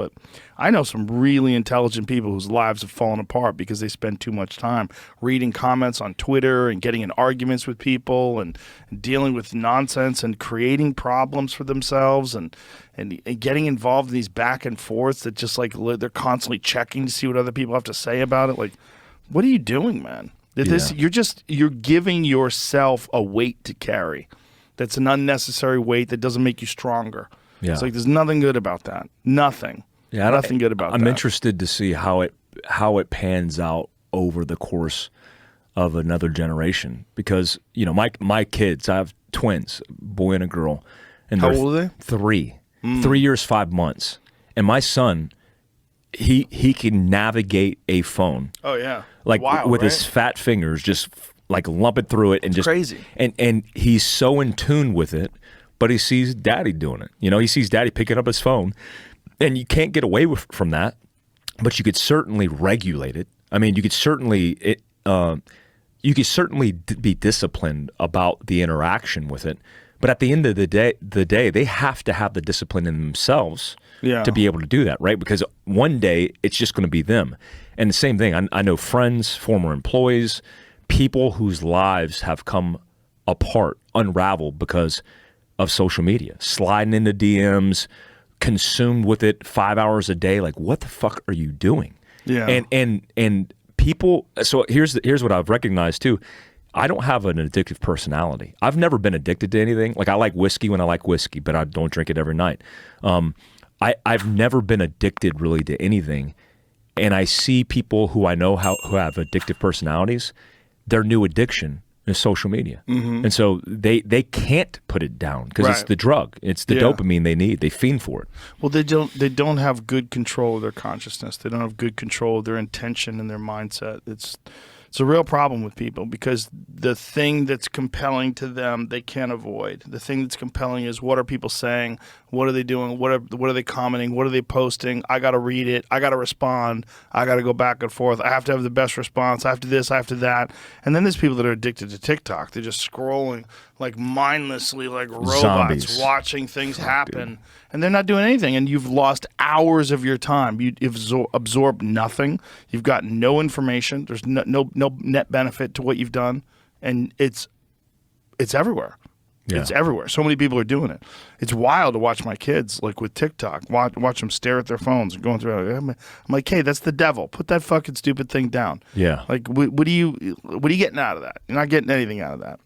But I know some really intelligent people whose lives have fallen apart because they spend too much time reading comments on Twitter and getting in arguments with people and dealing with nonsense and creating problems for themselves and getting involved in these back and forths that just like they're constantly checking to see what other people have to say about it. Like, what are you doing, man? You're giving yourself a weight to carry. That's an unnecessary weight that doesn't make you stronger. Yeah. It's like there's nothing good about that. Nothing. Yeah, nothing good about that. I'm interested to see how it pans out over the course of another generation because my kids, I have twins, a boy and a girl, and how old are they? 3 years 5 months, and my son, he can navigate a phone. Oh yeah, like wild, with right? his fat fingers, just like lumping through it and just crazy. And he's so in tune with it, but he sees daddy doing it. He sees daddy picking up his phone. And you can't get away from that, but you could certainly regulate it. I mean, you could certainly be disciplined about the interaction with it. But at the end of the day, they have to have the discipline in themselves to be able to do that, right? Because one day it's just going to be them. And the same thing, I know friends, former employees, people whose lives have come apart, unraveled because of social media, sliding into DMs, consumed with it 5 hours a day. Like, what the fuck are you doing? Yeah. And people. So here's what I've recognized too. I don't have an addictive personality. I've never been addicted to anything. Like I like whiskey when I like whiskey, but I don't drink it every night. I've never been addicted really to anything. And I see people who I know who have addictive personalities. Their new addiction is social media. Mm-hmm. And so they can't put it down because it's the drug. It's the dopamine they need. They fiend for it. Well, they don't have good control of their consciousness. They don't have good control of their intention and their mindset. It's a real problem with people because the thing that's compelling to them they can't avoid. The thing that's compelling is what are people saying? What are they doing? What are they commenting? What are they posting? I got to read it. I got to respond. I got to go back and forth. I have to have the best response. I have to this. I have to that. And then there's people that are addicted to TikTok. They're just scrolling like mindlessly like robots, zombies, watching things happen. And they're not doing anything. And you've lost hours of your time. You've absorbed nothing. You've got no information. There's no net benefit to what you've done. And it's everywhere. Yeah. It's everywhere. So many people are doing it. It's wild to watch my kids, like with TikTok, watch them stare at their phones and going through. I'm like, hey, that's the devil. Put that fucking stupid thing down. Yeah. Like, what are you getting out of that? You're not getting anything out of that.